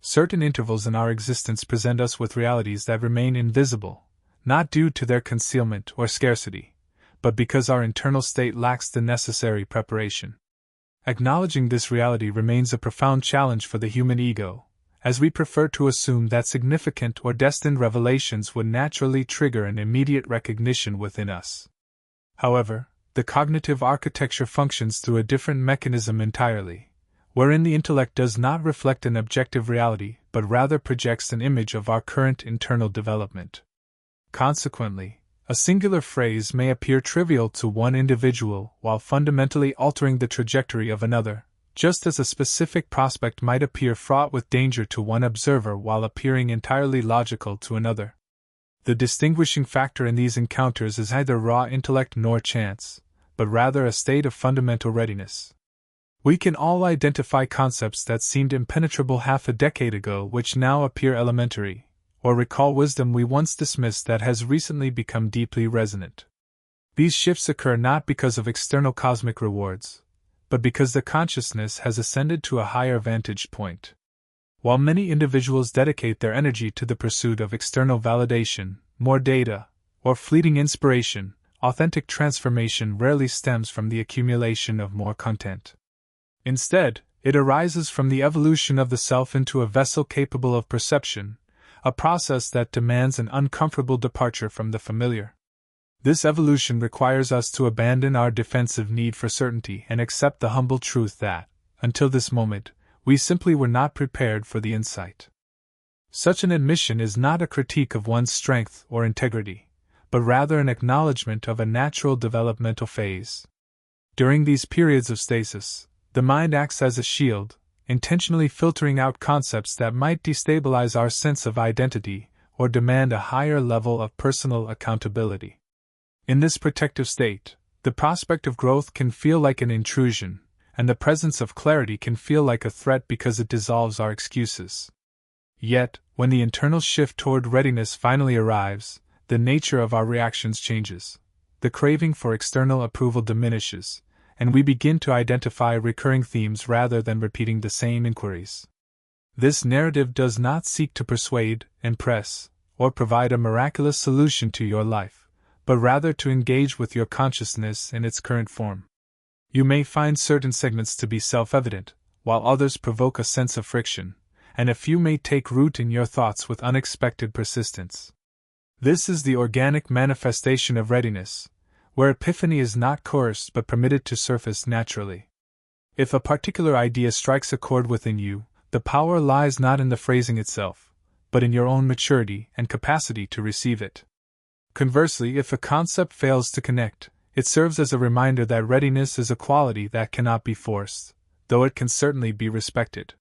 Certain intervals in our existence present us with realities that remain invisible, not due to their concealment or scarcity, but because our internal state lacks the necessary preparation. Acknowledging this reality remains a profound challenge for the human ego, as we prefer to assume that significant or destined revelations would naturally trigger an immediate recognition within us. However, the cognitive architecture functions through a different mechanism entirely, wherein the intellect does not reflect an objective reality but rather projects an image of our current internal development. Consequently, a singular phrase may appear trivial to one individual while fundamentally altering the trajectory of another, just as a specific prospect might appear fraught with danger to one observer while appearing entirely logical to another. The distinguishing factor in these encounters is neither raw intellect nor chance, but rather a state of fundamental readiness. We can all identify concepts that seemed impenetrable half a decade ago which now appear elementary, or recall wisdom we once dismissed that has recently become deeply resonant. These shifts occur not because of external cosmic rewards, but because the consciousness has ascended to a higher vantage point. While many individuals dedicate their energy to the pursuit of external validation, more data, or fleeting inspiration, authentic transformation rarely stems from the accumulation of more content. Instead, it arises from the evolution of the self into a vessel capable of perception, a process that demands an uncomfortable departure from the familiar. This evolution requires us to abandon our defensive need for certainty and accept the humble truth that, until this moment, we simply were not prepared for the insight. Such an admission is not a critique of one's strength or integrity, but rather an acknowledgement of a natural developmental phase. During these periods of stasis, the mind acts as a shield, intentionally filtering out concepts that might destabilize our sense of identity or demand a higher level of personal accountability. In this protective state, the prospect of growth can feel like an intrusion, and the presence of clarity can feel like a threat because it dissolves our excuses. Yet, when the internal shift toward readiness finally arrives, the nature of our reactions changes. The craving for external approval diminishes, and we begin to identify recurring themes rather than repeating the same inquiries. This narrative does not seek to persuade, impress, or provide a miraculous solution to your life, but rather to engage with your consciousness in its current form. You may find certain segments to be self-evident, while others provoke a sense of friction, and a few may take root in your thoughts with unexpected persistence. This is the organic manifestation of readiness, where epiphany is not coerced but permitted to surface naturally. If a particular idea strikes a chord within you, the power lies not in the phrasing itself, but in your own maturity and capacity to receive it. Conversely, if a concept fails to connect, it serves as a reminder that readiness is a quality that cannot be forced, though it can certainly be respected.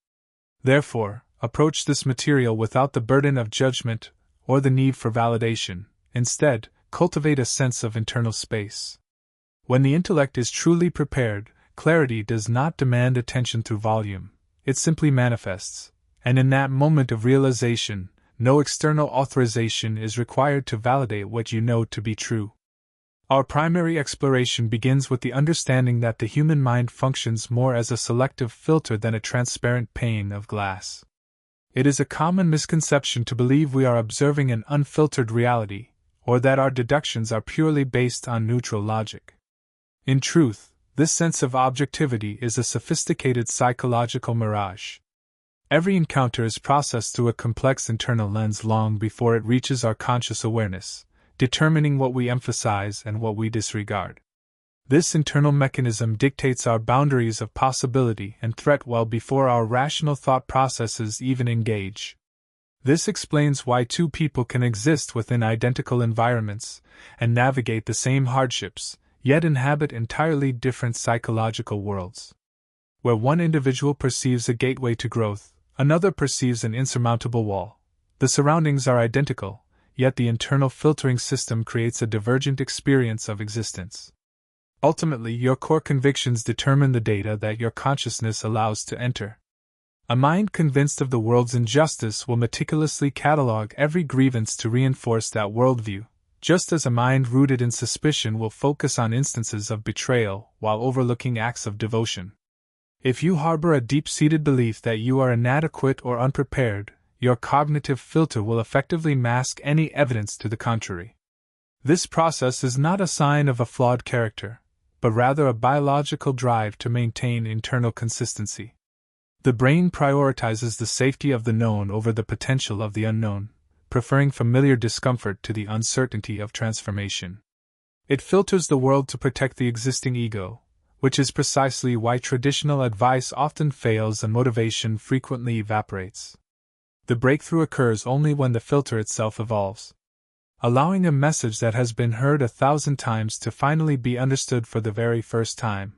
Therefore, approach this material without the burden of judgment or the need for validation. Instead, cultivate a sense of internal space. When the intellect is truly prepared, clarity does not demand attention through volume, it simply manifests, and in that moment of realization, no external authorization is required to validate what you know to be true. Our primary exploration begins with the understanding that the human mind functions more as a selective filter than a transparent pane of glass. It is a common misconception to believe we are observing an unfiltered reality, or that our deductions are purely based on neutral logic. In truth, this sense of objectivity is a sophisticated psychological mirage. Every encounter is processed through a complex internal lens long before it reaches our conscious awareness, determining what we emphasize and what we disregard. This internal mechanism dictates our boundaries of possibility and threat well before our rational thought processes even engage. This explains why two people can exist within identical environments and navigate the same hardships, yet inhabit entirely different psychological worlds. Where one individual perceives a gateway to growth, another perceives an insurmountable wall. The surroundings are identical, yet the internal filtering system creates a divergent experience of existence. Ultimately, your core convictions determine the data that your consciousness allows to enter. A mind convinced of the world's injustice will meticulously catalog every grievance to reinforce that worldview, just as a mind rooted in suspicion will focus on instances of betrayal while overlooking acts of devotion. If you harbor a deep-seated belief that you are inadequate or unprepared, your cognitive filter will effectively mask any evidence to the contrary. This process is not a sign of a flawed character, but rather a biological drive to maintain internal consistency. The brain prioritizes the safety of the known over the potential of the unknown, preferring familiar discomfort to the uncertainty of transformation. It filters the world to protect the existing ego, which is precisely why traditional advice often fails and motivation frequently evaporates. The breakthrough occurs only when the filter itself evolves, allowing a message that has been heard 1,000 times to finally be understood for the very first time.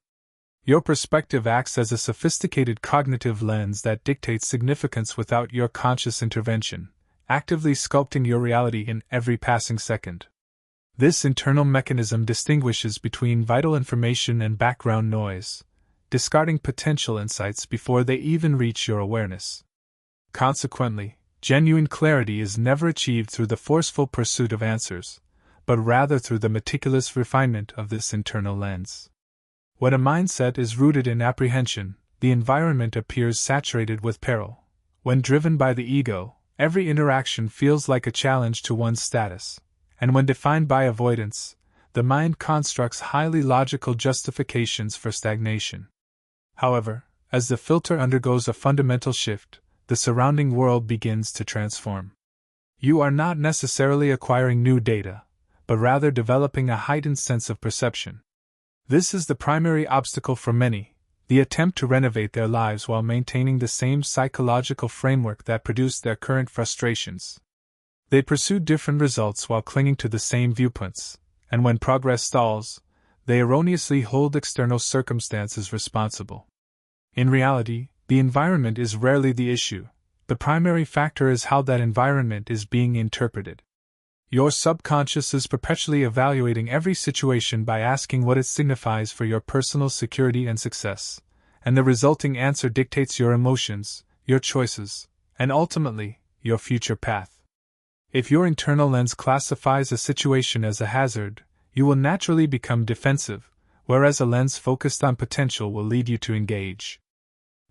Your perspective acts as a sophisticated cognitive lens that dictates significance without your conscious intervention, actively sculpting your reality in every passing second. This internal mechanism distinguishes between vital information and background noise, discarding potential insights before they even reach your awareness. Consequently, genuine clarity is never achieved through the forceful pursuit of answers, but rather through the meticulous refinement of this internal lens. When a mindset is rooted in apprehension, the environment appears saturated with peril. When driven by the ego, every interaction feels like a challenge to one's status, and when defined by avoidance, the mind constructs highly logical justifications for stagnation. However, as the filter undergoes a fundamental shift, the surrounding world begins to transform. You are not necessarily acquiring new data, but rather developing a heightened sense of perception. This is the primary obstacle for many, the attempt to renovate their lives while maintaining the same psychological framework that produced their current frustrations. They pursue different results while clinging to the same viewpoints, and when progress stalls, they erroneously hold external circumstances responsible. In reality, the environment is rarely the issue. The primary factor is how that environment is being interpreted. Your subconscious is perpetually evaluating every situation by asking what it signifies for your personal security and success, and the resulting answer dictates your emotions, your choices, and ultimately, your future path. If your internal lens classifies a situation as a hazard, you will naturally become defensive, whereas a lens focused on potential will lead you to engage.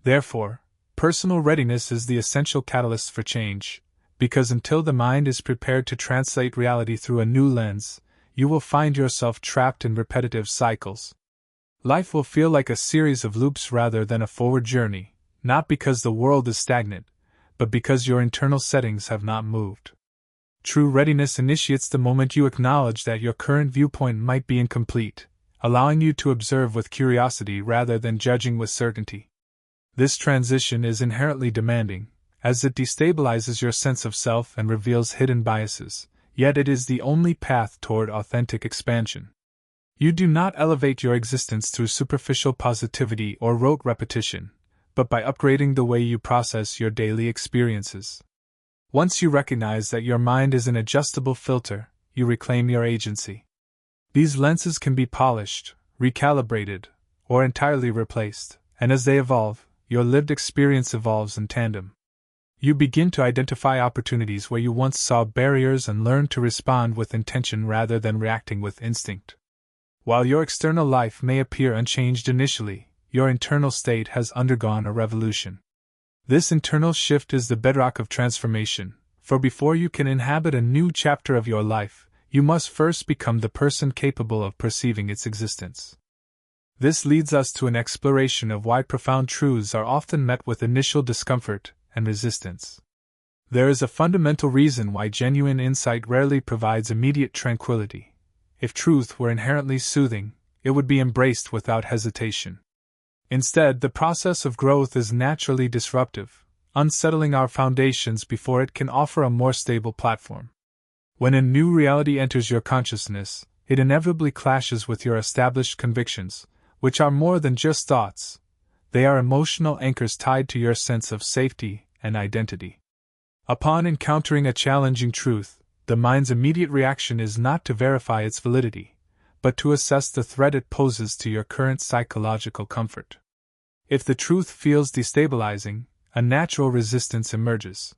Therefore, personal readiness is the essential catalyst for change, because until the mind is prepared to translate reality through a new lens, you will find yourself trapped in repetitive cycles. Life will feel like a series of loops rather than a forward journey, not because the world is stagnant, but because your internal settings have not moved. True readiness initiates the moment you acknowledge that your current viewpoint might be incomplete, allowing you to observe with curiosity rather than judging with certainty. This transition is inherently demanding, as it destabilizes your sense of self and reveals hidden biases, yet it is the only path toward authentic expansion. You do not elevate your existence through superficial positivity or rote repetition, but by upgrading the way you process your daily experiences. Once you recognize that your mind is an adjustable filter, you reclaim your agency. These lenses can be polished, recalibrated, or entirely replaced, and as they evolve, your lived experience evolves in tandem. You begin to identify opportunities where you once saw barriers and learn to respond with intention rather than reacting with instinct. While your external life may appear unchanged initially, your internal state has undergone a revolution. This internal shift is the bedrock of transformation, for before you can inhabit a new chapter of your life, you must first become the person capable of perceiving its existence. This leads us to an exploration of why profound truths are often met with initial discomfort and resistance. There is a fundamental reason why genuine insight rarely provides immediate tranquility. If truth were inherently soothing, it would be embraced without hesitation. Instead, the process of growth is naturally disruptive, unsettling our foundations before it can offer a more stable platform. When a new reality enters your consciousness, it inevitably clashes with your established convictions, which are more than just thoughts. They are emotional anchors tied to your sense of safety and identity. Upon encountering a challenging truth, the mind's immediate reaction is not to verify its validity, but to assess the threat it poses to your current psychological comfort. If the truth feels destabilizing, a natural resistance emerges.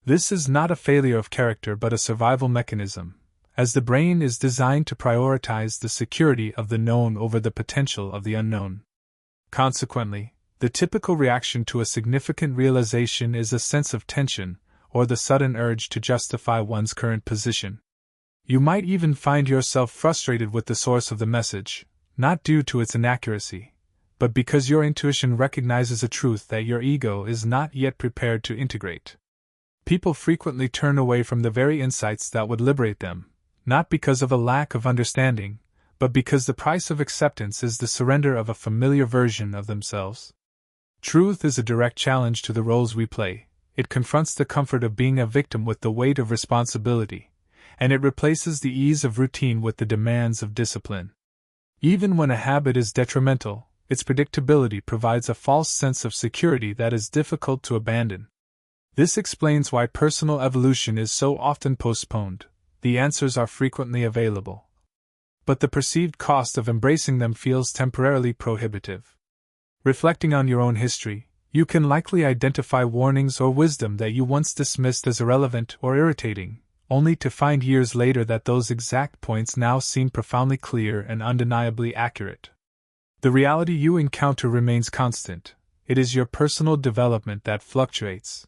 This is not a failure of character but a survival mechanism, as the brain is designed to prioritize the security of the known over the potential of the unknown. Consequently, The typical reaction to a significant realization is a sense of tension, or the sudden urge to justify one's current position. You might even find yourself frustrated with the source of the message, not due to its inaccuracy, but because your intuition recognizes a truth that your ego is not yet prepared to integrate. People frequently turn away from the very insights that would liberate them, not because of a lack of understanding, but because the price of acceptance is the surrender of a familiar version of themselves. Truth is a direct challenge to the roles we play. It confronts the comfort of being a victim with the weight of responsibility, and it replaces the ease of routine with the demands of discipline. Even when a habit is detrimental, its predictability provides a false sense of security that is difficult to abandon. This explains why personal evolution is so often postponed. The answers are frequently available, but the perceived cost of embracing them feels temporarily prohibitive. Reflecting on your own history, you can likely identify warnings or wisdom that you once dismissed as irrelevant or irritating, only to find years later that those exact points now seem profoundly clear and undeniably accurate. The reality you encounter remains constant. It is your personal development that fluctuates.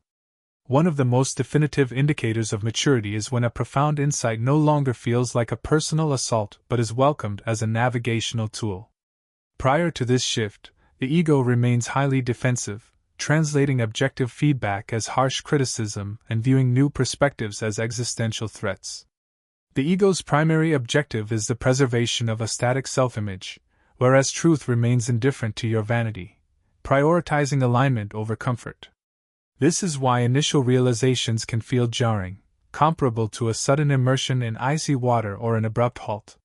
One of the most definitive indicators of maturity is when a profound insight no longer feels like a personal assault but is welcomed as a navigational tool. Prior to this shift, the ego remains highly defensive, translating objective feedback as harsh criticism and viewing new perspectives as existential threats. The ego's primary objective is the preservation of a static self-image, whereas truth remains indifferent to your vanity, prioritizing alignment over comfort. This is why initial realizations can feel jarring, comparable to a sudden immersion in icy water or an abrupt halt.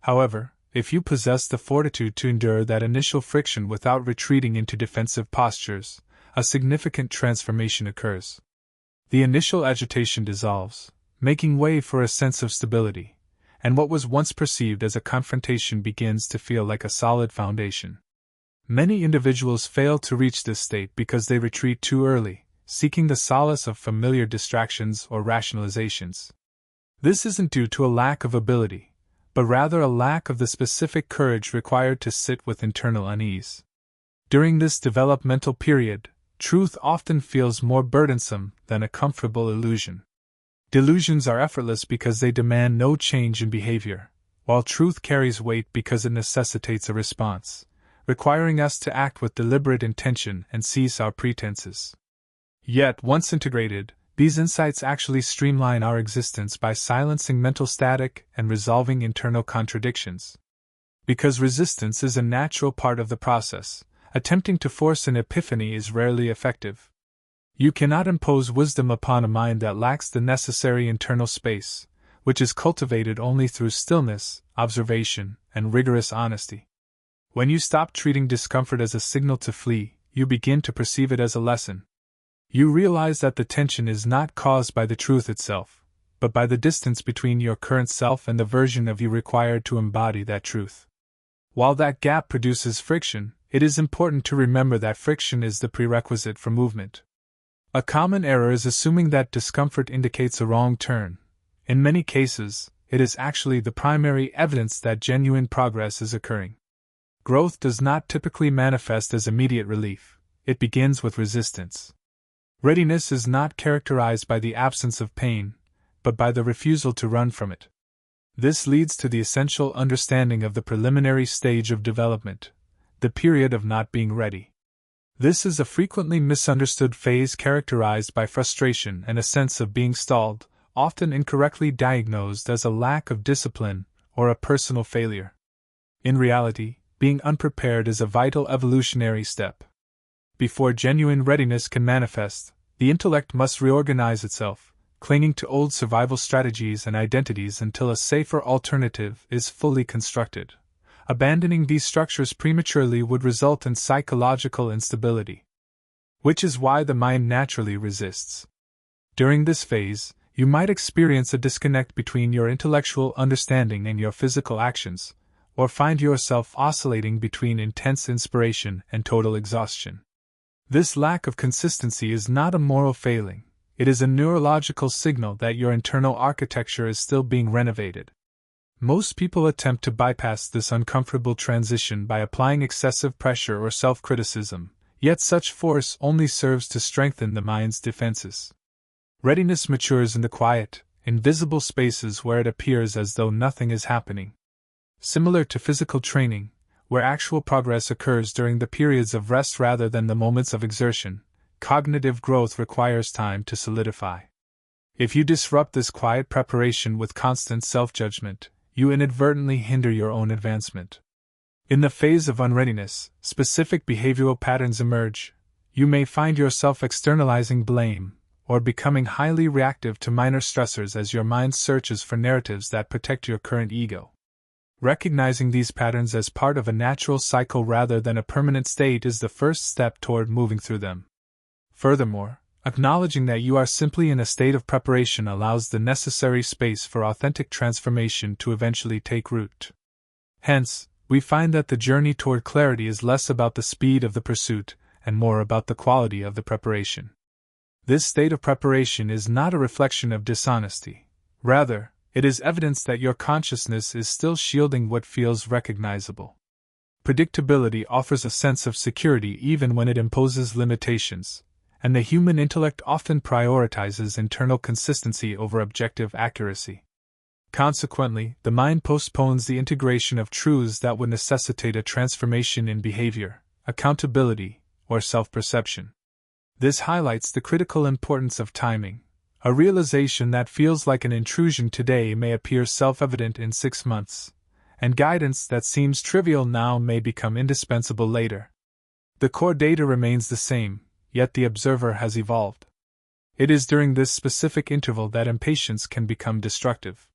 However, if you possess the fortitude to endure that initial friction without retreating into defensive postures, a significant transformation occurs. The initial agitation dissolves, making way for a sense of stability, and what was once perceived as a confrontation begins to feel like a solid foundation. Many individuals fail to reach this state because they retreat too early, seeking the solace of familiar distractions or rationalizations. This isn't due to a lack of ability, but rather a lack of the specific courage required to sit with internal unease. During this developmental period, truth often feels more burdensome than a comfortable illusion. Delusions are effortless because they demand no change in behavior, while truth carries weight because it necessitates a response, requiring us to act with deliberate intention and cease our pretenses. Yet, once integrated, these insights actually streamline our existence by silencing mental static and resolving internal contradictions. Because resistance is a natural part of the process, attempting to force an epiphany is rarely effective. You cannot impose wisdom upon a mind that lacks the necessary internal space, which is cultivated only through stillness, observation, and rigorous honesty. When you stop treating discomfort as a signal to flee, you begin to perceive it as a lesson. You realize that the tension is not caused by the truth itself, but by the distance between your current self and the version of you required to embody that truth. While that gap produces friction, it is important to remember that friction is the prerequisite for movement. A common error is assuming that discomfort indicates a wrong turn. In many cases, it is actually the primary evidence that genuine progress is occurring. Growth does not typically manifest as immediate relief. It begins with resistance. Readiness is not characterized by the absence of pain, but by the refusal to run from it. This leads to the essential understanding of the preliminary stage of development, the period of not being ready. This is a frequently misunderstood phase characterized by frustration and a sense of being stalled, often incorrectly diagnosed as a lack of discipline or a personal failure. In reality, being unprepared is a vital evolutionary step. Before genuine readiness can manifest, the intellect must reorganize itself, clinging to old survival strategies and identities until a safer alternative is fully constructed. Abandoning these structures prematurely would result in psychological instability, which is why the mind naturally resists. During this phase, you might experience a disconnect between your intellectual understanding and your physical actions, or find yourself oscillating between intense inspiration and total exhaustion. This lack of consistency is not a moral failing, it is a neurological signal that your internal architecture is still being renovated. Most people attempt to bypass this uncomfortable transition by applying excessive pressure or self-criticism, Yet such force only serves to strengthen the mind's defenses. Readiness matures in the quiet, invisible spaces where it appears as though nothing is happening. Similar to physical training, where actual progress occurs during the periods of rest rather than the moments of exertion, cognitive growth requires time to solidify. If you disrupt this quiet preparation with constant self-judgment, you inadvertently hinder your own advancement. In the phase of unreadiness, specific behavioral patterns emerge. You may find yourself externalizing blame, or becoming highly reactive to minor stressors as your mind searches for narratives that protect your current ego. Recognizing these patterns as part of a natural cycle rather than a permanent state is the first step toward moving through them. Furthermore, acknowledging that you are simply in a state of preparation allows the necessary space for authentic transformation to eventually take root. Hence, we find that the journey toward clarity is less about the speed of the pursuit and more about the quality of the preparation. This state of preparation is not a reflection of dishonesty. Rather, it is evidence that your consciousness is still shielding what feels recognizable. Predictability offers a sense of security even when it imposes limitations, and the human intellect often prioritizes internal consistency over objective accuracy. Consequently, the mind postpones the integration of truths that would necessitate a transformation in behavior, accountability, or self-perception. This highlights the critical importance of timing. A realization that feels like an intrusion today may appear self-evident in 6 months, and guidance that seems trivial now may become indispensable later. The core data remains the same, yet the observer has evolved. It is during this specific interval that impatience can become destructive.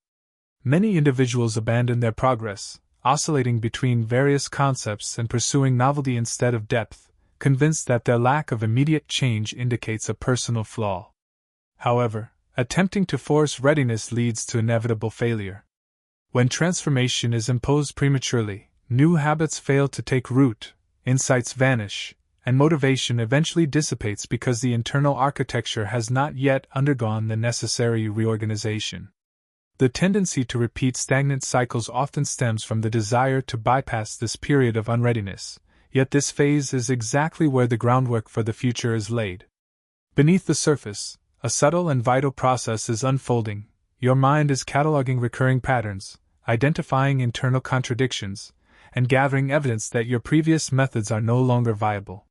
Many individuals abandon their progress, oscillating between various concepts and pursuing novelty instead of depth, convinced that their lack of immediate change indicates a personal flaw. However, attempting to force readiness leads to inevitable failure. When transformation is imposed prematurely, new habits fail to take root, insights vanish, and motivation eventually dissipates because the internal architecture has not yet undergone the necessary reorganization. The tendency to repeat stagnant cycles often stems from the desire to bypass this period of unreadiness, yet this phase is exactly where the groundwork for the future is laid. Beneath the surface, a subtle and vital process is unfolding. Your mind is cataloging recurring patterns, identifying internal contradictions, and gathering evidence that your previous methods are no longer viable.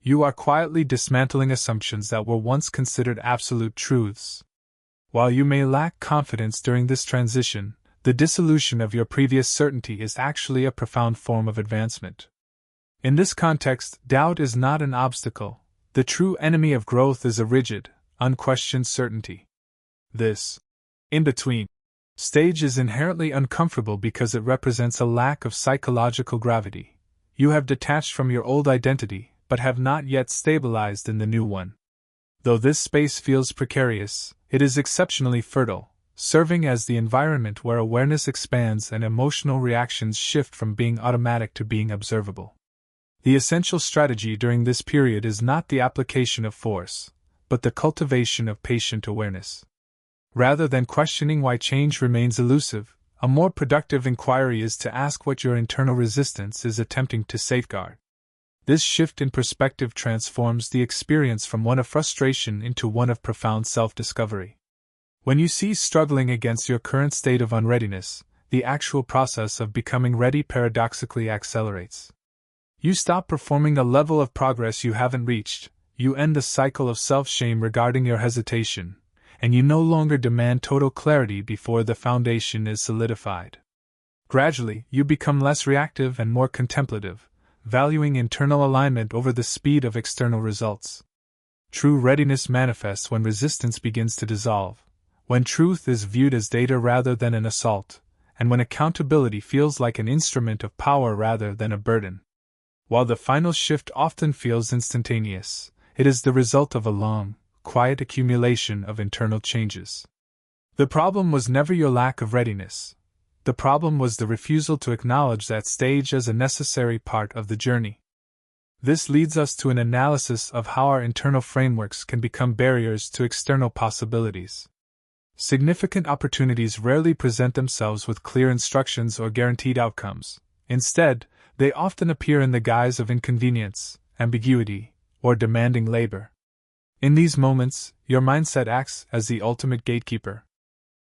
You are quietly dismantling assumptions that were once considered absolute truths. While you may lack confidence during this transition, the dissolution of your previous certainty is actually a profound form of advancement. In this context, doubt is not an obstacle. The true enemy of growth is a rigid, unquestioned certainty. This in-between stage is inherently uncomfortable because it represents a lack of psychological gravity. You have detached from your old identity, but have not yet stabilized in the new one. Though this space feels precarious, it is exceptionally fertile, serving as the environment where awareness expands and emotional reactions shift from being automatic to being observable. The essential strategy during this period is not the application of force, but the cultivation of patient awareness. Rather than questioning why change remains elusive, a more productive inquiry is to ask what your internal resistance is attempting to safeguard. This shift in perspective transforms the experience from one of frustration into one of profound self-discovery. When you cease struggling against your current state of unreadiness, the actual process of becoming ready paradoxically accelerates. You stop performing a level of progress you haven't reached, you end the cycle of self-shame regarding your hesitation, and you no longer demand total clarity before the foundation is solidified. Gradually, you become less reactive and more contemplative, valuing internal alignment over the speed of external results. True readiness manifests when resistance begins to dissolve, when truth is viewed as data rather than an assault, and when accountability feels like an instrument of power rather than a burden. While the final shift often feels instantaneous, it is the result of a long, quiet accumulation of internal changes. The problem was never your lack of readiness. The problem was the refusal to acknowledge that stage as a necessary part of the journey. This leads us to an analysis of how our internal frameworks can become barriers to external possibilities. Significant opportunities rarely present themselves with clear instructions or guaranteed outcomes. Instead, they often appear in the guise of inconvenience, ambiguity, or demanding labor. In these moments, your mindset acts as the ultimate gatekeeper.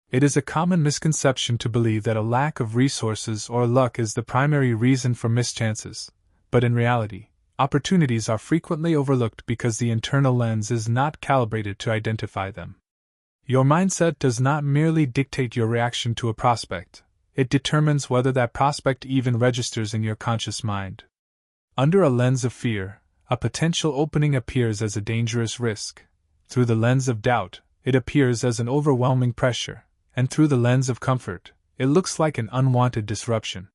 It is a common misconception to believe that a lack of resources or luck is the primary reason for mischances, but in reality, opportunities are frequently overlooked because the internal lens is not calibrated to identify them. Your mindset does not merely dictate your reaction to a prospect, it determines whether that prospect even registers in your conscious mind. Under a lens of fear, a potential opening appears as a dangerous risk. Through the lens of doubt, it appears as an overwhelming pressure, and through the lens of comfort, it looks like an unwanted disruption.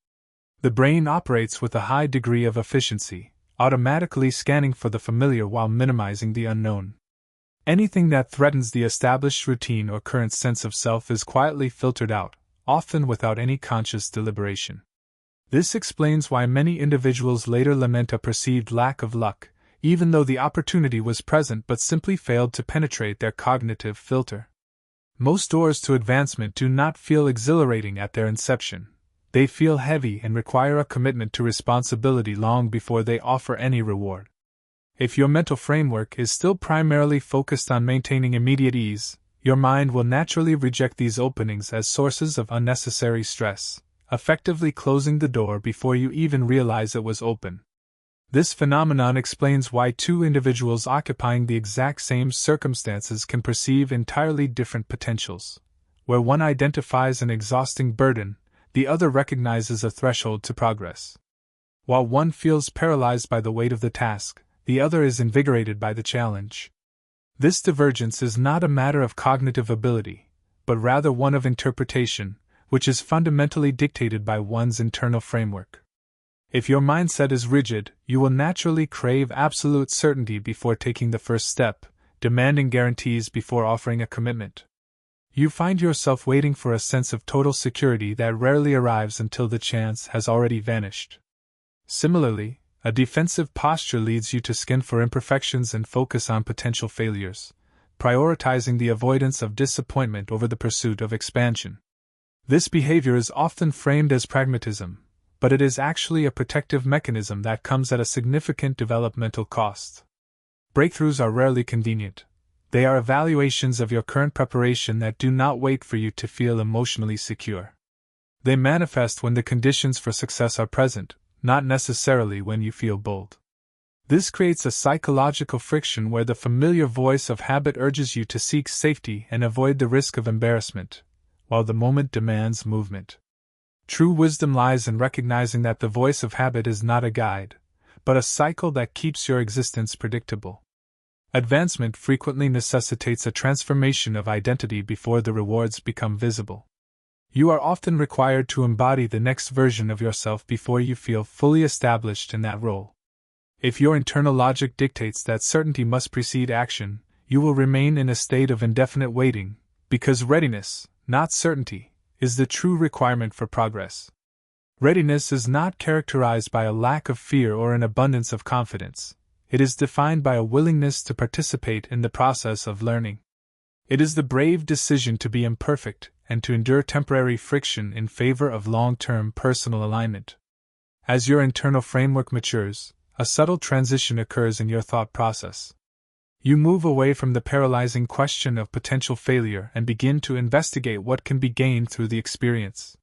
The brain operates with a high degree of efficiency, automatically scanning for the familiar while minimizing the unknown. Anything that threatens the established routine or current sense of self is quietly filtered out, often without any conscious deliberation. This explains why many individuals later lament a perceived lack of luck, even though the opportunity was present but simply failed to penetrate their cognitive filter. Most doors to advancement do not feel exhilarating at their inception. They feel heavy and require a commitment to responsibility long before they offer any reward. If your mental framework is still primarily focused on maintaining immediate ease, your mind will naturally reject these openings as sources of unnecessary stress, effectively closing the door before you even realize it was open. This phenomenon explains why two individuals occupying the exact same circumstances can perceive entirely different potentials. Where one identifies an exhausting burden, the other recognizes a threshold to progress. While one feels paralyzed by the weight of the task, the other is invigorated by the challenge. This divergence is not a matter of cognitive ability, but rather one of interpretation, which is fundamentally dictated by one's internal framework. If your mindset is rigid, you will naturally crave absolute certainty before taking the first step, demanding guarantees before offering a commitment. You find yourself waiting for a sense of total security that rarely arrives until the chance has already vanished. Similarly, a defensive posture leads you to scan for imperfections and focus on potential failures, prioritizing the avoidance of disappointment over the pursuit of expansion. This behavior is often framed as pragmatism, but it is actually a protective mechanism that comes at a significant developmental cost. Breakthroughs are rarely convenient. They are evaluations of your current preparation that do not wait for you to feel emotionally secure. They manifest when the conditions for success are present, not necessarily when you feel bold. This creates a psychological friction where the familiar voice of habit urges you to seek safety and avoid the risk of embarrassment, while the moment demands movement. True wisdom lies in recognizing that the voice of habit is not a guide, but a cycle that keeps your existence predictable. Advancement frequently necessitates a transformation of identity before the rewards become visible. You are often required to embody the next version of yourself before you feel fully established in that role. If your internal logic dictates that certainty must precede action, you will remain in a state of indefinite waiting, because readiness, not certainty, is the true requirement for progress. Readiness is not characterized by a lack of fear or an abundance of confidence. It is defined by a willingness to participate in the process of learning. It is the brave decision to be imperfect and to endure temporary friction in favor of long-term personal alignment. As your internal framework matures, a subtle transition occurs in your thought process. You move away from the paralyzing question of potential failure and begin to investigate what can be gained through the experience.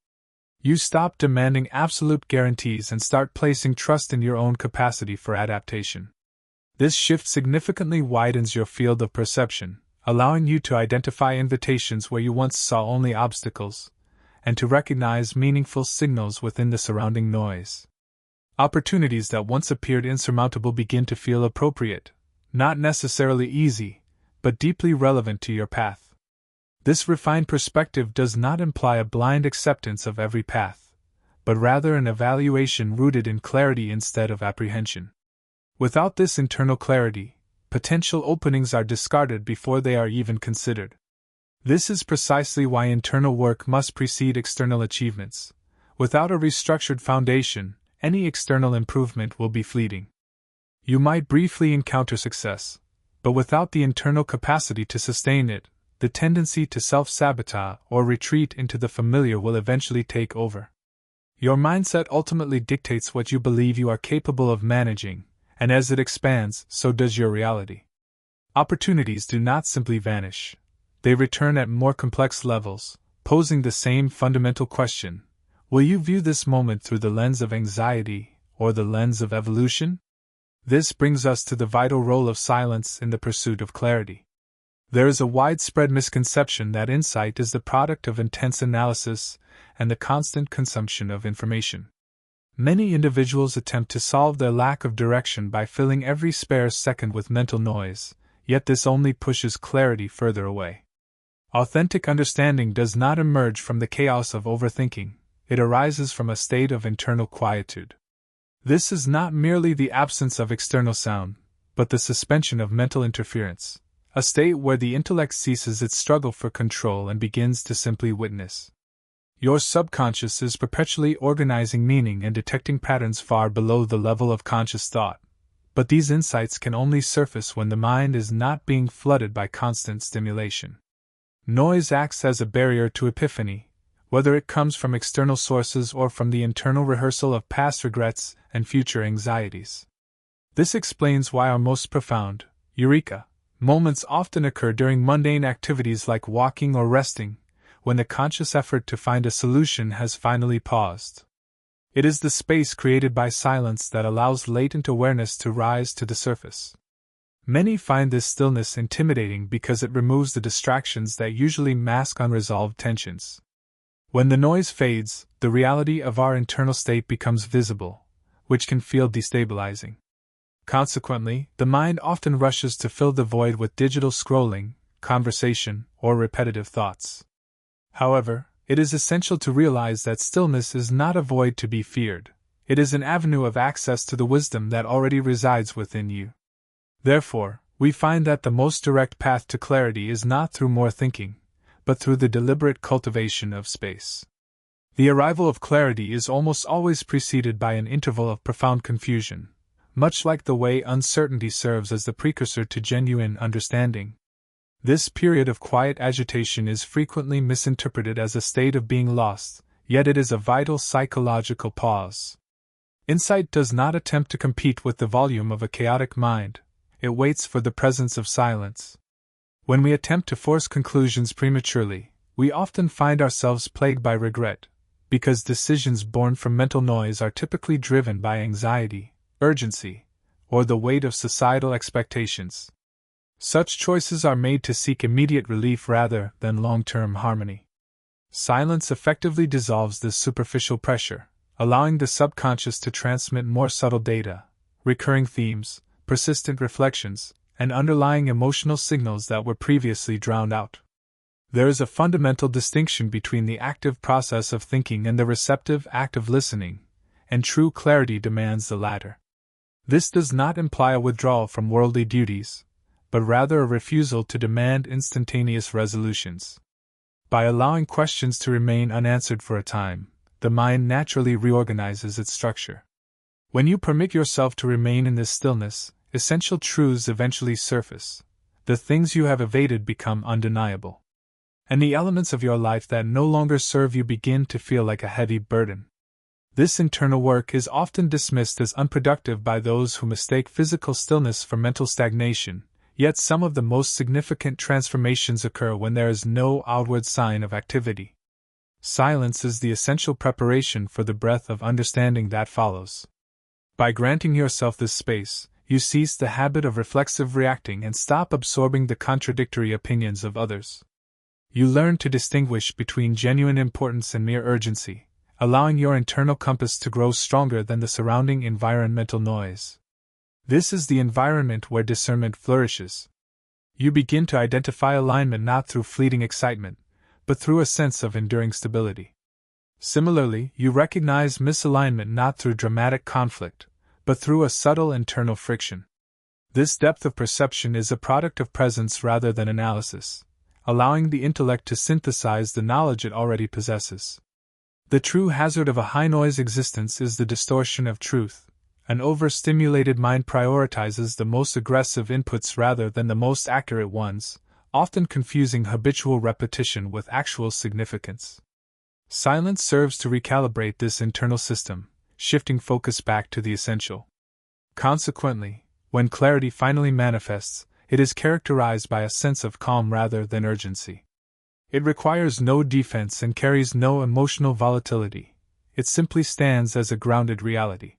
You stop demanding absolute guarantees and start placing trust in your own capacity for adaptation. This shift significantly widens your field of perception, allowing you to identify invitations where you once saw only obstacles, and to recognize meaningful signals within the surrounding noise. Opportunities that once appeared insurmountable begin to feel appropriate, not necessarily easy, but deeply relevant to your path. This refined perspective does not imply a blind acceptance of every path, but rather an evaluation rooted in clarity instead of apprehension. Without this internal clarity, potential openings are discarded before they are even considered. This is precisely why internal work must precede external achievements. Without a restructured foundation, any external improvement will be fleeting. You might briefly encounter success, but without the internal capacity to sustain it, the tendency to self-sabotage or retreat into the familiar will eventually take over. Your mindset ultimately dictates what you believe you are capable of managing, and as it expands, so does your reality. Opportunities do not simply vanish, they return at more complex levels, posing the same fundamental question: will you view this moment through the lens of anxiety or the lens of evolution? This brings us to the vital role of silence in the pursuit of clarity. There is a widespread misconception that insight is the product of intense analysis and the constant consumption of information. Many individuals attempt to solve their lack of direction by filling every spare second with mental noise, yet this only pushes clarity further away. Authentic understanding does not emerge from the chaos of overthinking, it arises from a state of internal quietude. This is not merely the absence of external sound, but the suspension of mental interference, a state where the intellect ceases its struggle for control and begins to simply witness. Your subconscious is perpetually organizing meaning and detecting patterns far below the level of conscious thought, but these insights can only surface when the mind is not being flooded by constant stimulation. Noise acts as a barrier to epiphany, whether it comes from external sources or from the internal rehearsal of past regrets and future anxieties. This explains why our most profound, eureka, moments often occur during mundane activities like walking or resting, when the conscious effort to find a solution has finally paused. It is the space created by silence that allows latent awareness to rise to the surface. Many find this stillness intimidating because it removes the distractions that usually mask unresolved tensions. When the noise fades, the reality of our internal state becomes visible, which can feel destabilizing. Consequently, the mind often rushes to fill the void with digital scrolling, conversation, or repetitive thoughts. However, it is essential to realize that stillness is not a void to be feared. It is an avenue of access to the wisdom that already resides within you. Therefore, we find that the most direct path to clarity is not through more thinking, but through the deliberate cultivation of space. The arrival of clarity is almost always preceded by an interval of profound confusion, much like the way uncertainty serves as the precursor to genuine understanding. This period of quiet agitation is frequently misinterpreted as a state of being lost, yet it is a vital psychological pause. Insight does not attempt to compete with the volume of a chaotic mind, it waits for the presence of silence. When we attempt to force conclusions prematurely, we often find ourselves plagued by regret, because decisions born from mental noise are typically driven by anxiety, urgency, or the weight of societal expectations. Such choices are made to seek immediate relief rather than long-term harmony. Silence effectively dissolves this superficial pressure, allowing the subconscious to transmit more subtle data, recurring themes, persistent reflections, and underlying emotional signals that were previously drowned out. There is a fundamental distinction between the active process of thinking and the receptive act of listening, and true clarity demands the latter. This does not imply a withdrawal from worldly duties, but rather a refusal to demand instantaneous resolutions. By allowing questions to remain unanswered for a time, the mind naturally reorganizes its structure. When you permit yourself to remain in this stillness, essential truths eventually surface. The things you have evaded become undeniable. And the elements of your life that no longer serve you begin to feel like a heavy burden. This internal work is often dismissed as unproductive by those who mistake physical stillness for mental stagnation, yet some of the most significant transformations occur when there is no outward sign of activity. Silence is the essential preparation for the breath of understanding that follows. By granting yourself this space, you cease the habit of reflexive reacting and stop absorbing the contradictory opinions of others. You learn to distinguish between genuine importance and mere urgency, allowing your internal compass to grow stronger than the surrounding environmental noise. This is the environment where discernment flourishes. You begin to identify alignment not through fleeting excitement, but through a sense of enduring stability. Similarly, you recognize misalignment not through dramatic conflict, but through a subtle internal friction. This depth of perception is a product of presence rather than analysis, allowing the intellect to synthesize the knowledge it already possesses. The true hazard of a high-noise existence is the distortion of truth. An overstimulated mind prioritizes the most aggressive inputs rather than the most accurate ones, often confusing habitual repetition with actual significance. Silence serves to recalibrate this internal system, shifting focus back to the essential. Consequently, when clarity finally manifests, it is characterized by a sense of calm rather than urgency. It requires no defense and carries no emotional volatility. It simply stands as a grounded reality.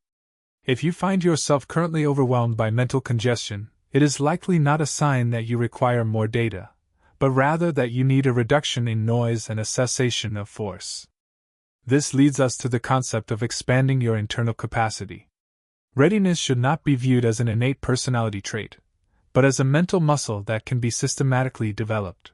If you find yourself currently overwhelmed by mental congestion, it is likely not a sign that you require more data, but rather that you need a reduction in noise and a cessation of force. This leads us to the concept of expanding your internal capacity. Readiness should not be viewed as an innate personality trait, but as a mental muscle that can be systematically developed.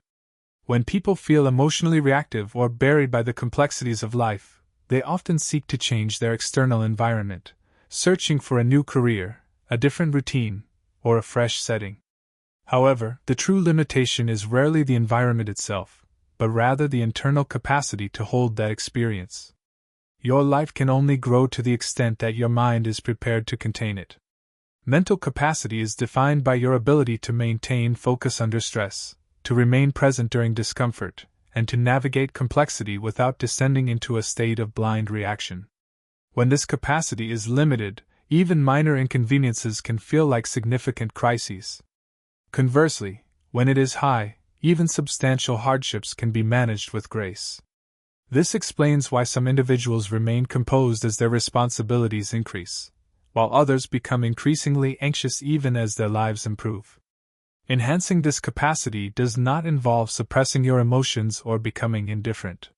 When people feel emotionally reactive or buried by the complexities of life, they often seek to change their external environment, searching for a new career, a different routine, or a fresh setting. However, the true limitation is rarely the environment itself, but rather the internal capacity to hold that experience. Your life can only grow to the extent that your mind is prepared to contain it. Mental capacity is defined by your ability to maintain focus under stress, to remain present during discomfort, and to navigate complexity without descending into a state of blind reaction. When this capacity is limited, even minor inconveniences can feel like significant crises. Conversely, when it is high, even substantial hardships can be managed with grace. This explains why some individuals remain composed as their responsibilities increase, while others become increasingly anxious even as their lives improve. Enhancing this capacity does not involve suppressing your emotions or becoming indifferent.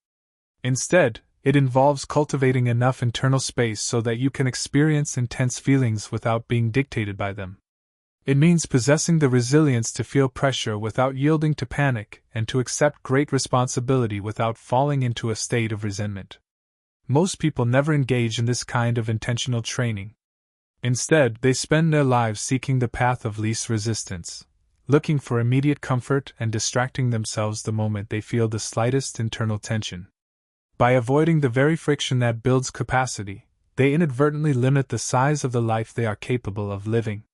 Instead, it involves cultivating enough internal space so that you can experience intense feelings without being dictated by them. It means possessing the resilience to feel pressure without yielding to panic and to accept great responsibility without falling into a state of resentment. Most people never engage in this kind of intentional training. Instead, they spend their lives seeking the path of least resistance, looking for immediate comfort and distracting themselves the moment they feel the slightest internal tension. By avoiding the very friction that builds capacity, they inadvertently limit the size of the life they are capable of living.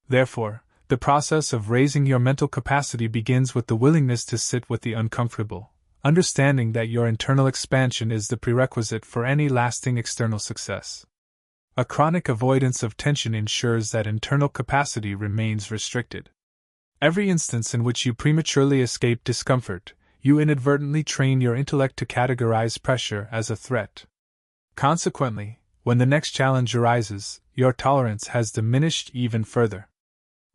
Therefore, the process of raising your mental capacity begins with the willingness to sit with the uncomfortable, understanding that your internal expansion is the prerequisite for any lasting external success. A chronic avoidance of tension ensures that internal capacity remains restricted. Every instance in which you prematurely escape discomfort, you inadvertently train your intellect to categorize pressure as a threat. Consequently, when the next challenge arises, your tolerance has diminished even further.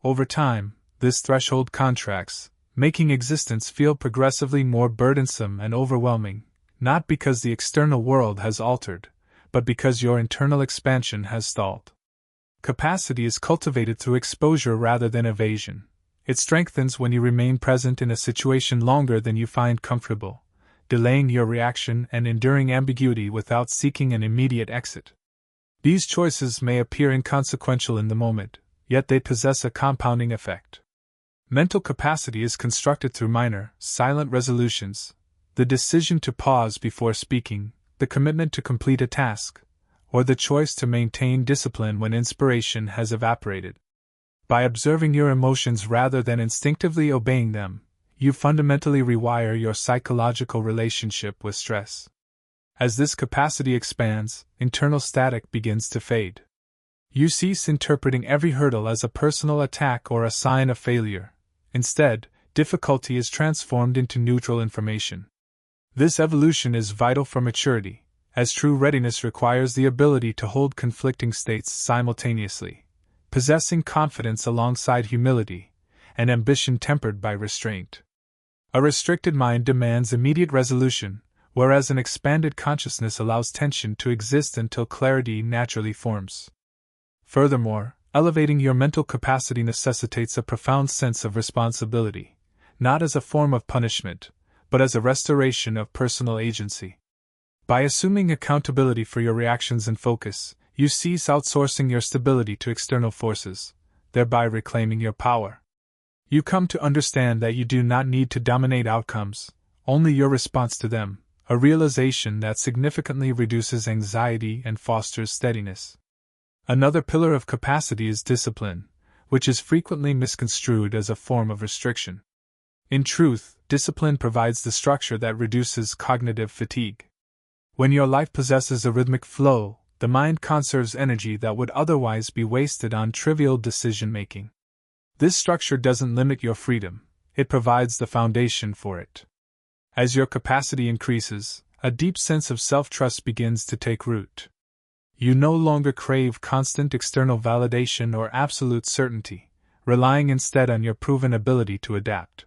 Over time, this threshold contracts, making existence feel progressively more burdensome and overwhelming, not because the external world has altered, but because your internal expansion has stalled. Capacity is cultivated through exposure rather than evasion. It strengthens when you remain present in a situation longer than you find comfortable, delaying your reaction and enduring ambiguity without seeking an immediate exit. These choices may appear inconsequential in the moment, yet they possess a compounding effect. Mental capacity is constructed through minor, silent resolutions, the decision to pause before speaking, the commitment to complete a task, or the choice to maintain discipline when inspiration has evaporated. By observing your emotions rather than instinctively obeying them, you fundamentally rewire your psychological relationship with stress. As this capacity expands, internal static begins to fade. You cease interpreting every hurdle as a personal attack or a sign of failure. Instead, difficulty is transformed into neutral information. This evolution is vital for maturity, as true readiness requires the ability to hold conflicting states simultaneously, possessing confidence alongside humility, and ambition tempered by restraint. A restricted mind demands immediate resolution, whereas an expanded consciousness allows tension to exist until clarity naturally forms. Furthermore, elevating your mental capacity necessitates a profound sense of responsibility, not as a form of punishment, but as a restoration of personal agency. By assuming accountability for your reactions and focus, you cease outsourcing your stability to external forces, thereby reclaiming your power. You come to understand that you do not need to dominate outcomes, only your response to them, a realization that significantly reduces anxiety and fosters steadiness. Another pillar of capacity is discipline, which is frequently misconstrued as a form of restriction. In truth, discipline provides the structure that reduces cognitive fatigue. When your life possesses a rhythmic flow, the mind conserves energy that would otherwise be wasted on trivial decision-making. This structure doesn't limit your freedom, it provides the foundation for it. As your capacity increases, a deep sense of self-trust begins to take root. You no longer crave constant external validation or absolute certainty, relying instead on your proven ability to adapt.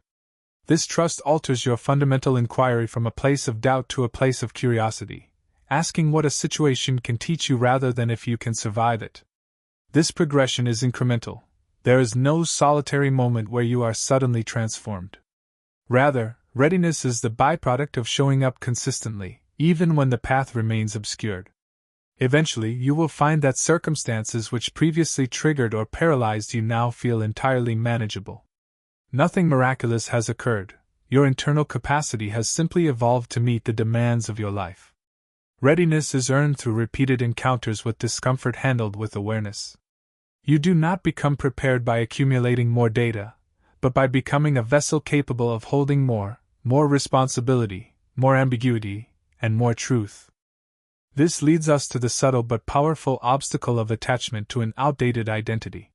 This trust alters your fundamental inquiry from a place of doubt to a place of curiosity, asking what a situation can teach you rather than if you can survive it. This progression is incremental. There is no solitary moment where you are suddenly transformed. Rather, readiness is the byproduct of showing up consistently, even when the path remains obscured. Eventually, you will find that circumstances which previously triggered or paralyzed you now feel entirely manageable. Nothing miraculous has occurred, your internal capacity has simply evolved to meet the demands of your life. Readiness is earned through repeated encounters with discomfort handled with awareness. You do not become prepared by accumulating more data, but by becoming a vessel capable of holding more responsibility, more ambiguity, and more truth. This leads us to the subtle but powerful obstacle of attachment to an outdated identity.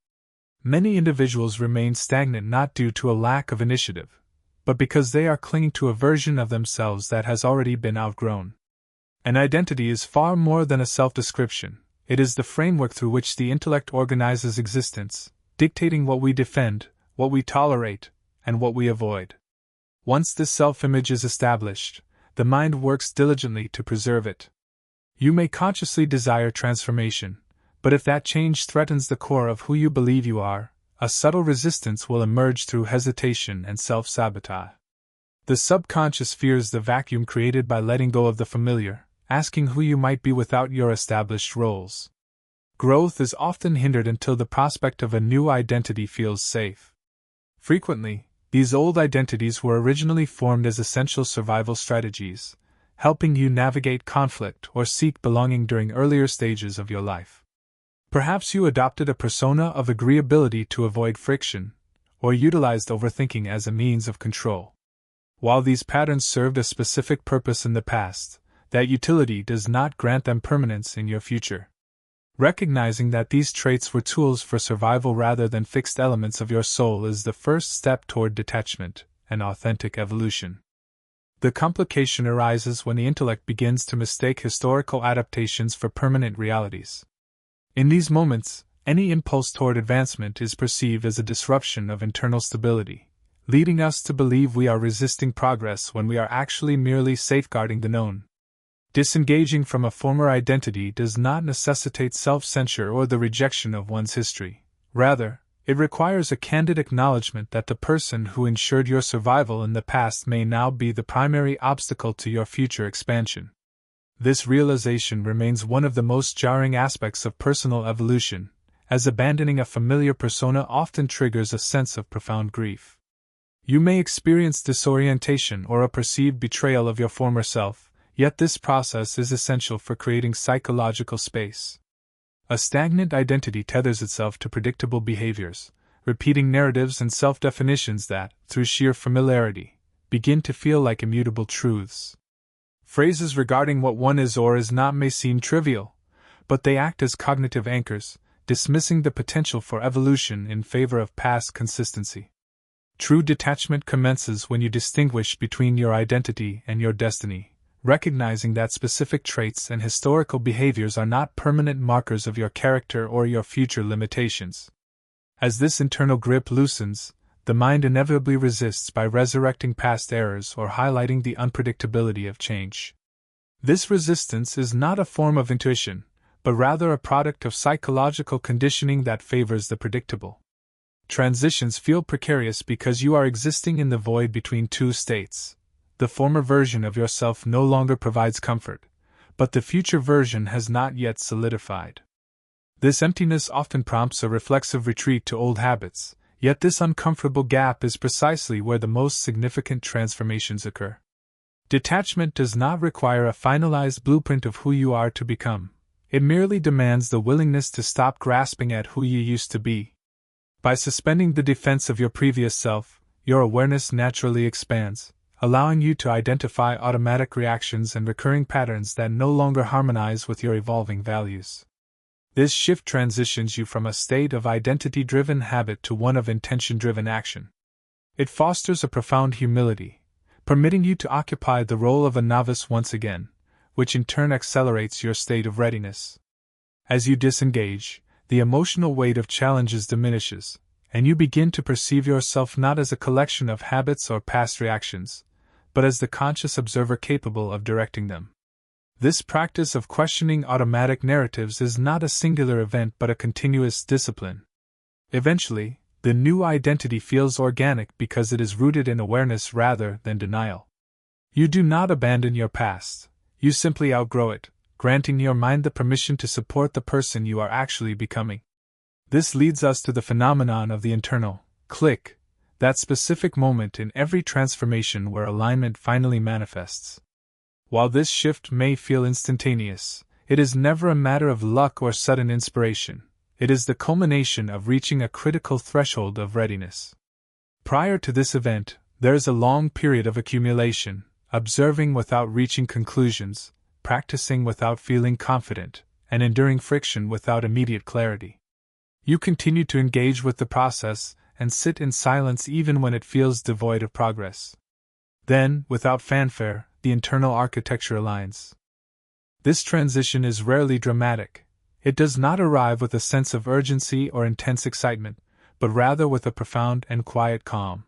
Many individuals remain stagnant not due to a lack of initiative, but because they are clinging to a version of themselves that has already been outgrown. An identity is far more than a self-description. It is the framework through which the intellect organizes existence, dictating what we defend, what we tolerate, and what we avoid. Once this self-image is established, the mind works diligently to preserve it. You may consciously desire transformation, but if that change threatens the core of who you believe you are, a subtle resistance will emerge through hesitation and self-sabotage. The subconscious fears the vacuum created by letting go of the familiar, asking who you might be without your established roles. Growth is often hindered until the prospect of a new identity feels safe. Frequently, these old identities were originally formed as essential survival strategies, helping you navigate conflict or seek belonging during earlier stages of your life. Perhaps you adopted a persona of agreeability to avoid friction, or utilized overthinking as a means of control. While these patterns served a specific purpose in the past, that utility does not grant them permanence in your future. Recognizing that these traits were tools for survival rather than fixed elements of your soul is the first step toward detachment and authentic evolution. The complication arises when the intellect begins to mistake historical adaptations for permanent realities. In these moments, any impulse toward advancement is perceived as a disruption of internal stability, leading us to believe we are resisting progress when we are actually merely safeguarding the known. Disengaging from a former identity does not necessitate self-censure or the rejection of one's history. Rather, it requires a candid acknowledgement that the person who ensured your survival in the past may now be the primary obstacle to your future expansion. This realization remains one of the most jarring aspects of personal evolution, as abandoning a familiar persona often triggers a sense of profound grief. You may experience disorientation or a perceived betrayal of your former self, yet this process is essential for creating psychological space. A stagnant identity tethers itself to predictable behaviors, repeating narratives and self-definitions that, through sheer familiarity, begin to feel like immutable truths. Phrases regarding what one is or is not may seem trivial, but they act as cognitive anchors, dismissing the potential for evolution in favor of past consistency. True detachment commences when you distinguish between your identity and your destiny, recognizing that specific traits and historical behaviors are not permanent markers of your character or your future limitations. As this internal grip loosens, the mind inevitably resists by resurrecting past errors or highlighting the unpredictability of change. This resistance is not a form of intuition, but rather a product of psychological conditioning that favors the predictable. Transitions feel precarious because you are existing in the void between two states. The former version of yourself no longer provides comfort, but the future version has not yet solidified. This emptiness often prompts a reflexive retreat to old habits, yet this uncomfortable gap is precisely where the most significant transformations occur. Detachment does not require a finalized blueprint of who you are to become. It merely demands the willingness to stop grasping at who you used to be. By suspending the defense of your previous self, your awareness naturally expands, allowing you to identify automatic reactions and recurring patterns that no longer harmonize with your evolving values. This shift transitions you from a state of identity-driven habit to one of intention-driven action. It fosters a profound humility, permitting you to occupy the role of a novice once again, which in turn accelerates your state of readiness. As you disengage, the emotional weight of challenges diminishes, and you begin to perceive yourself not as a collection of habits or past reactions, but as the conscious observer capable of directing them. This practice of questioning automatic narratives is not a singular event but a continuous discipline. Eventually, the new identity feels organic because it is rooted in awareness rather than denial. You do not abandon your past, you simply outgrow it, granting your mind the permission to support the person you are actually becoming. This leads us to the phenomenon of the internal click, that specific moment in every transformation where alignment finally manifests. While this shift may feel instantaneous, it is never a matter of luck or sudden inspiration. It is the culmination of reaching a critical threshold of readiness. Prior to this event, there is a long period of accumulation, observing without reaching conclusions, practicing without feeling confident, and enduring friction without immediate clarity. You continue to engage with the process and sit in silence even when it feels devoid of progress. Then, without fanfare, the internal architecture aligns. This transition is rarely dramatic. It does not arrive with a sense of urgency or intense excitement, but rather with a profound and quiet calm.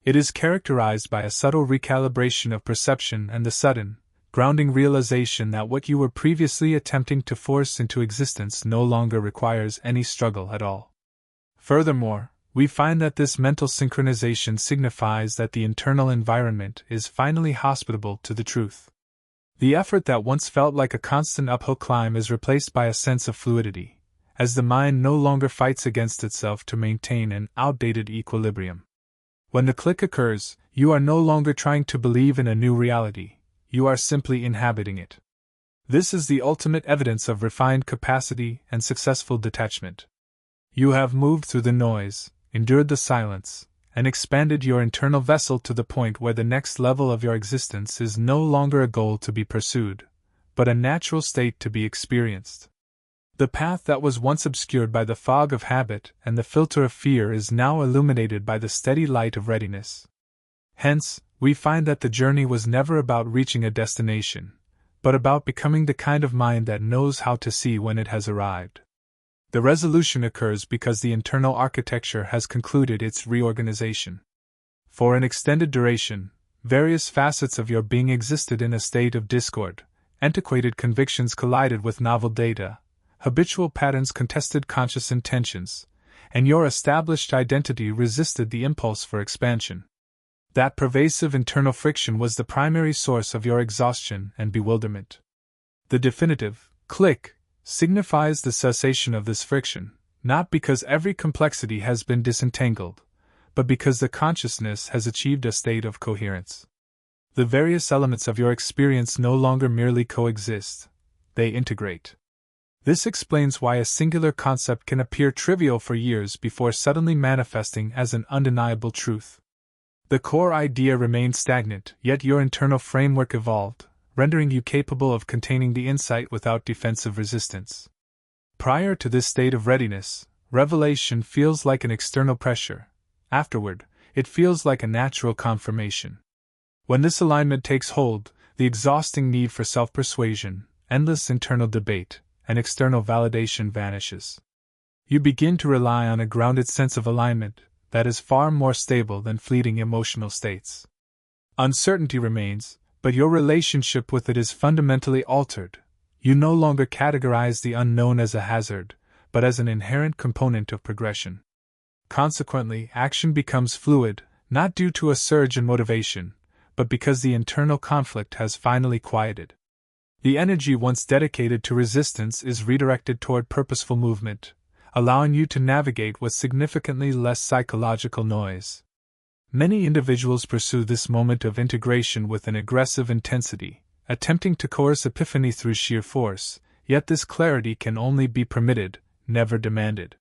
It is characterized by a subtle recalibration of perception and the sudden, grounding realization that what you were previously attempting to force into existence no longer requires any struggle at all. Furthermore, we find that this mental synchronization signifies that the internal environment is finally hospitable to the truth. The effort that once felt like a constant uphill climb is replaced by a sense of fluidity, as the mind no longer fights against itself to maintain an outdated equilibrium. When the click occurs, you are no longer trying to believe in a new reality, you are simply inhabiting it. This is the ultimate evidence of refined capacity and successful detachment. You have moved through the noise, endured the silence, and expanded your internal vessel to the point where the next level of your existence is no longer a goal to be pursued, but a natural state to be experienced. The path that was once obscured by the fog of habit and the filter of fear is now illuminated by the steady light of readiness. Hence, we find that the journey was never about reaching a destination, but about becoming the kind of mind that knows how to see when it has arrived. The resolution occurs because the internal architecture has concluded its reorganization. For an extended duration, various facets of your being existed in a state of discord, antiquated convictions collided with novel data, habitual patterns contested conscious intentions, and your established identity resisted the impulse for expansion. That pervasive internal friction was the primary source of your exhaustion and bewilderment. The definitive click signifies the cessation of this friction, not because every complexity has been disentangled, but because the consciousness has achieved a state of coherence. The various elements of your experience no longer merely coexist, they integrate. This explains why a singular concept can appear trivial for years before suddenly manifesting as an undeniable truth. The core idea remained stagnant, yet your internal framework evolved, rendering you capable of containing the insight without defensive resistance. Prior to this state of readiness, revelation feels like an external pressure. Afterward, it feels like a natural confirmation. When this alignment takes hold, the exhausting need for self-persuasion, endless internal debate, and external validation vanishes. You begin to rely on a grounded sense of alignment that is far more stable than fleeting emotional states. Uncertainty remains, but your relationship with it is fundamentally altered. You no longer categorize the unknown as a hazard, but as an inherent component of progression. Consequently, action becomes fluid, not due to a surge in motivation, but because the internal conflict has finally quieted. The energy once dedicated to resistance is redirected toward purposeful movement, allowing you to navigate with significantly less psychological noise. Many individuals pursue this moment of integration with an aggressive intensity, attempting to coerce epiphany through sheer force, yet this clarity can only be permitted, never demanded.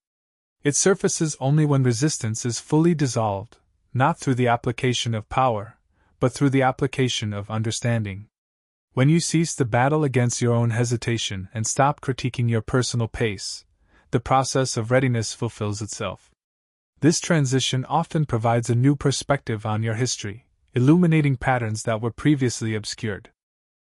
It surfaces only when resistance is fully dissolved, not through the application of power, but through the application of understanding. When you cease to battle against your own hesitation and stop critiquing your personal pace, the process of readiness fulfills itself. This transition often provides a new perspective on your history, illuminating patterns that were previously obscured.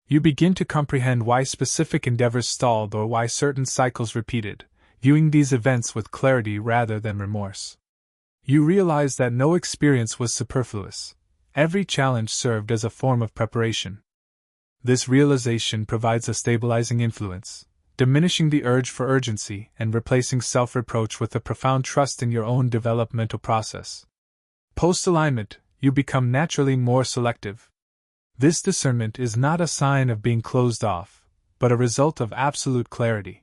You begin to comprehend why specific endeavors stalled or why certain cycles repeated, viewing these events with clarity rather than remorse. You realize that no experience was superfluous. Every challenge served as a form of preparation. This realization provides a stabilizing influence, diminishing the urge for urgency and replacing self-reproach with a profound trust in your own developmental process. Post-alignment, you become naturally more selective. This discernment is not a sign of being closed off, but a result of absolute clarity.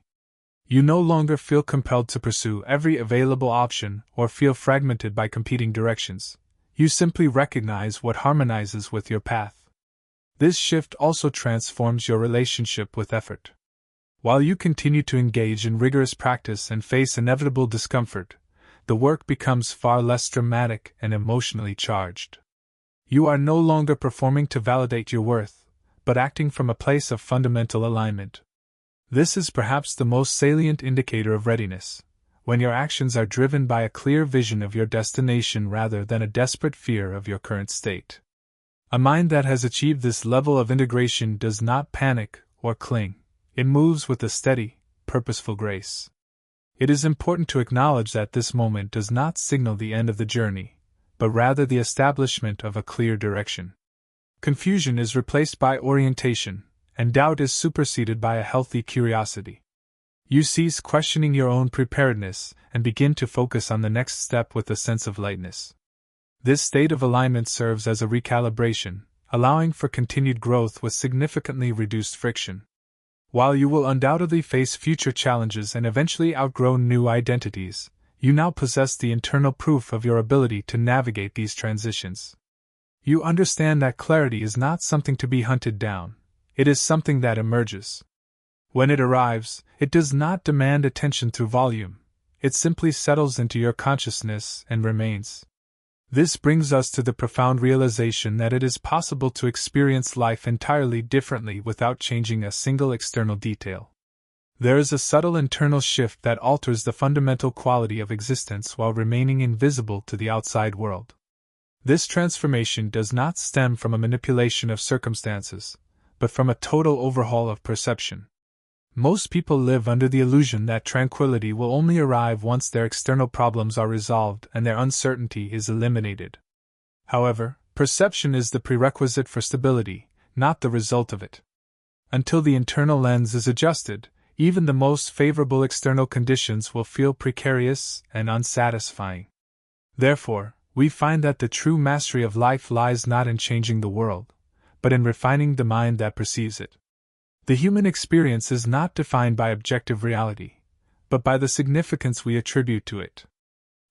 You no longer feel compelled to pursue every available option or feel fragmented by competing directions. You simply recognize what harmonizes with your path. This shift also transforms your relationship with effort. While you continue to engage in rigorous practice and face inevitable discomfort, the work becomes far less dramatic and emotionally charged. You are no longer performing to validate your worth, but acting from a place of fundamental alignment. This is perhaps the most salient indicator of readiness, when your actions are driven by a clear vision of your destination rather than a desperate fear of your current state. A mind that has achieved this level of integration does not panic or cling. It moves with a steady, purposeful grace. It is important to acknowledge that this moment does not signal the end of the journey, but rather the establishment of a clear direction. Confusion is replaced by orientation, and doubt is superseded by a healthy curiosity. You cease questioning your own preparedness and begin to focus on the next step with a sense of lightness. This state of alignment serves as a recalibration, allowing for continued growth with significantly reduced friction. While you will undoubtedly face future challenges and eventually outgrow new identities, you now possess the internal proof of your ability to navigate these transitions. You understand that clarity is not something to be hunted down, it is something that emerges. When it arrives, it does not demand attention through volume, it simply settles into your consciousness and remains. This brings us to the profound realization that it is possible to experience life entirely differently without changing a single external detail. There is a subtle internal shift that alters the fundamental quality of existence while remaining invisible to the outside world. This transformation does not stem from a manipulation of circumstances, but from a total overhaul of perception. Most people live under the illusion that tranquility will only arrive once their external problems are resolved and their uncertainty is eliminated. However, perception is the prerequisite for stability, not the result of it. Until the internal lens is adjusted, even the most favorable external conditions will feel precarious and unsatisfying. Therefore, we find that the true mastery of life lies not in changing the world, but in refining the mind that perceives it. The human experience is not defined by objective reality, but by the significance we attribute to it.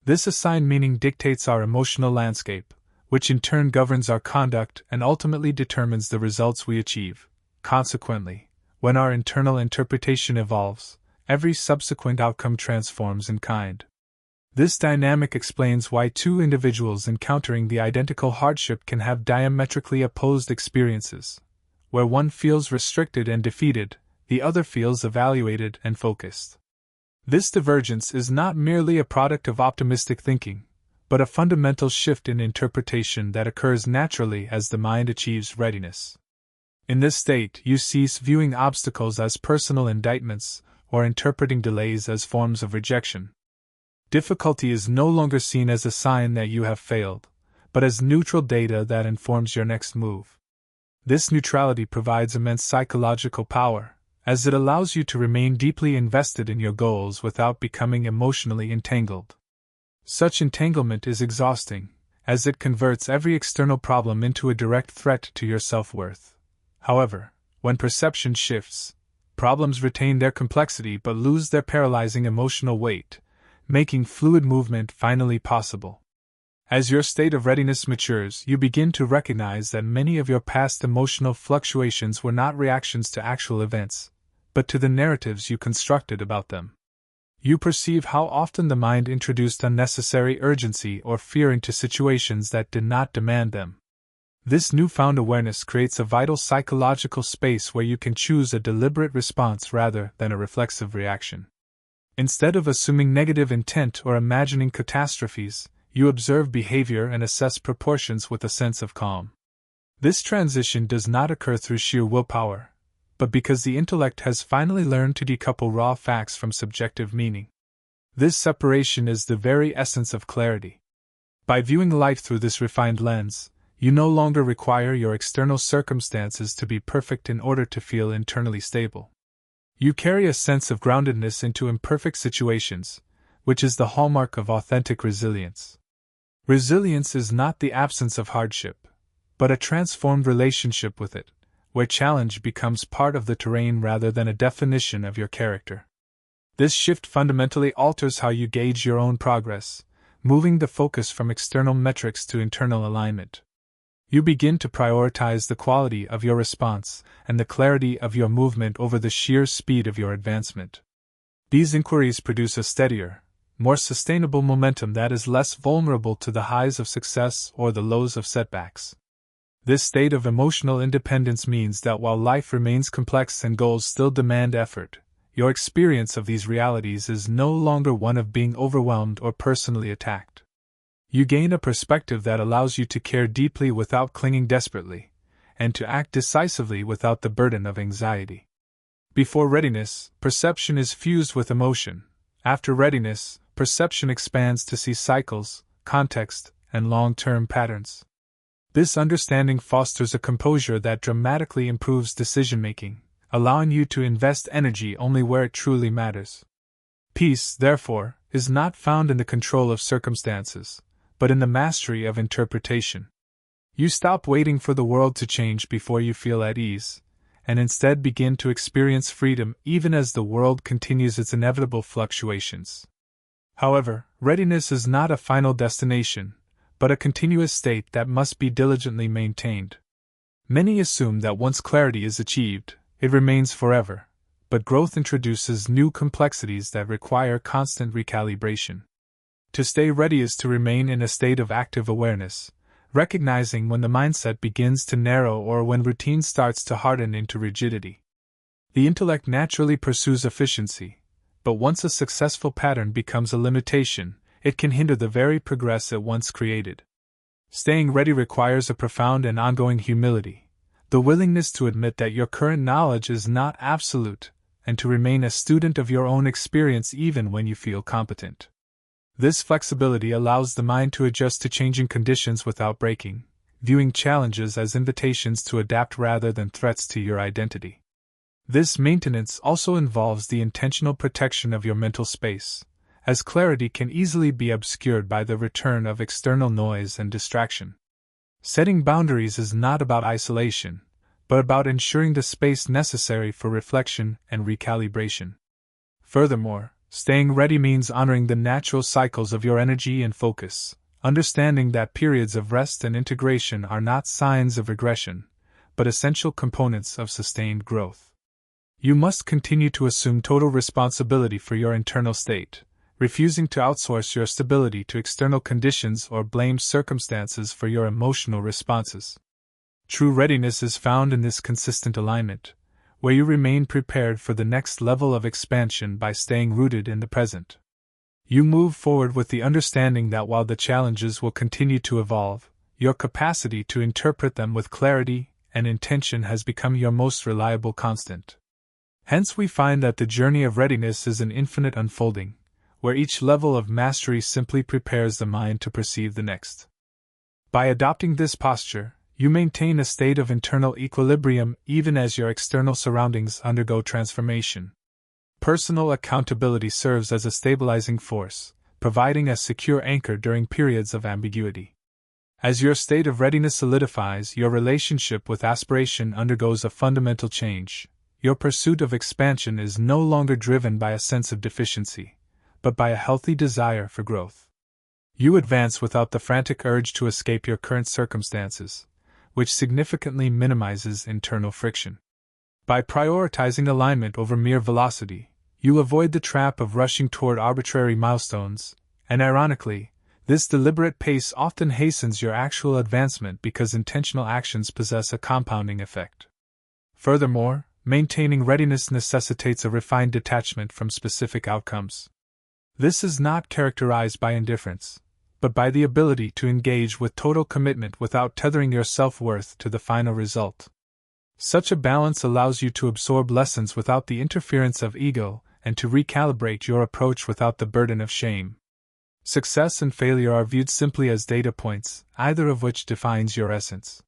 This assigned meaning dictates our emotional landscape, which in turn governs our conduct and ultimately determines the results we achieve. Consequently, when our internal interpretation evolves, every subsequent outcome transforms in kind. This dynamic explains why two individuals encountering the identical hardship can have diametrically opposed experiences. Where one feels restricted and defeated, the other feels evaluated and focused. This divergence is not merely a product of optimistic thinking, but a fundamental shift in interpretation that occurs naturally as the mind achieves readiness. In this state, you cease viewing obstacles as personal indictments or interpreting delays as forms of rejection. Difficulty is no longer seen as a sign that you have failed, but as neutral data that informs your next move. This neutrality provides immense psychological power, as it allows you to remain deeply invested in your goals without becoming emotionally entangled. Such entanglement is exhausting, as it converts every external problem into a direct threat to your self-worth. However, when perception shifts, problems retain their complexity but lose their paralyzing emotional weight, making fluid movement finally possible. As your state of readiness matures, you begin to recognize that many of your past emotional fluctuations were not reactions to actual events, but to the narratives you constructed about them. You perceive how often the mind introduced unnecessary urgency or fear into situations that did not demand them. This newfound awareness creates a vital psychological space where you can choose a deliberate response rather than a reflexive reaction. Instead of assuming negative intent or imagining catastrophes, you observe behavior and assess proportions with a sense of calm. This transition does not occur through sheer willpower, but because the intellect has finally learned to decouple raw facts from subjective meaning. This separation is the very essence of clarity. By viewing life through this refined lens, you no longer require your external circumstances to be perfect in order to feel internally stable. You carry a sense of groundedness into imperfect situations, which is the hallmark of authentic resilience. Resilience is not the absence of hardship, but a transformed relationship with it, where challenge becomes part of the terrain rather than a definition of your character. This shift fundamentally alters how you gauge your own progress, moving the focus from external metrics to internal alignment. You begin to prioritize the quality of your response and the clarity of your movement over the sheer speed of your advancement. These inquiries produce a steadier, more sustainable momentum that is less vulnerable to the highs of success or the lows of setbacks. This state of emotional independence means that while life remains complex and goals still demand effort, your experience of these realities is no longer one of being overwhelmed or personally attacked. You gain a perspective that allows you to care deeply without clinging desperately, and to act decisively without the burden of anxiety. Before readiness, perception is fused with emotion. After readiness, perception expands to see cycles, context, and long-term patterns. This understanding fosters a composure that dramatically improves decision-making, allowing you to invest energy only where it truly matters. Peace, therefore, is not found in the control of circumstances, but in the mastery of interpretation. You stop waiting for the world to change before you feel at ease, and instead begin to experience freedom even as the world continues its inevitable fluctuations. However, readiness is not a final destination, but a continuous state that must be diligently maintained. Many assume that once clarity is achieved, it remains forever, but growth introduces new complexities that require constant recalibration. To stay ready is to remain in a state of active awareness, recognizing when the mindset begins to narrow or when routine starts to harden into rigidity. The intellect naturally pursues efficiency, but once a successful pattern becomes a limitation, it can hinder the very progress it once created. Staying ready requires a profound and ongoing humility, the willingness to admit that your current knowledge is not absolute, and to remain a student of your own experience even when you feel competent. This flexibility allows the mind to adjust to changing conditions without breaking, viewing challenges as invitations to adapt rather than threats to your identity. This maintenance also involves the intentional protection of your mental space, as clarity can easily be obscured by the return of external noise and distraction. Setting boundaries is not about isolation, but about ensuring the space necessary for reflection and recalibration. Furthermore, staying ready means honoring the natural cycles of your energy and focus, understanding that periods of rest and integration are not signs of regression, but essential components of sustained growth. You must continue to assume total responsibility for your internal state, refusing to outsource your stability to external conditions or blame circumstances for your emotional responses. True readiness is found in this consistent alignment, where you remain prepared for the next level of expansion by staying rooted in the present. You move forward with the understanding that while the challenges will continue to evolve, your capacity to interpret them with clarity and intention has become your most reliable constant. Hence we find that the journey of readiness is an infinite unfolding, where each level of mastery simply prepares the mind to perceive the next. By adopting this posture, you maintain a state of internal equilibrium even as your external surroundings undergo transformation. Personal accountability serves as a stabilizing force, providing a secure anchor during periods of ambiguity. As your state of readiness solidifies, your relationship with aspiration undergoes a fundamental change. Your pursuit of expansion is no longer driven by a sense of deficiency, but by a healthy desire for growth. You advance without the frantic urge to escape your current circumstances, which significantly minimizes internal friction. By prioritizing alignment over mere velocity, you avoid the trap of rushing toward arbitrary milestones, and ironically, This deliberate pace often hastens your actual advancement because intentional actions possess a compounding effect. Furthermore, maintaining readiness necessitates a refined detachment from specific outcomes. This is not characterized by indifference, but by the ability to engage with total commitment without tethering your self-worth to the final result. Such a balance allows you to absorb lessons without the interference of ego and to recalibrate your approach without the burden of shame. Success and failure are viewed simply as data points, either of which defines your essence.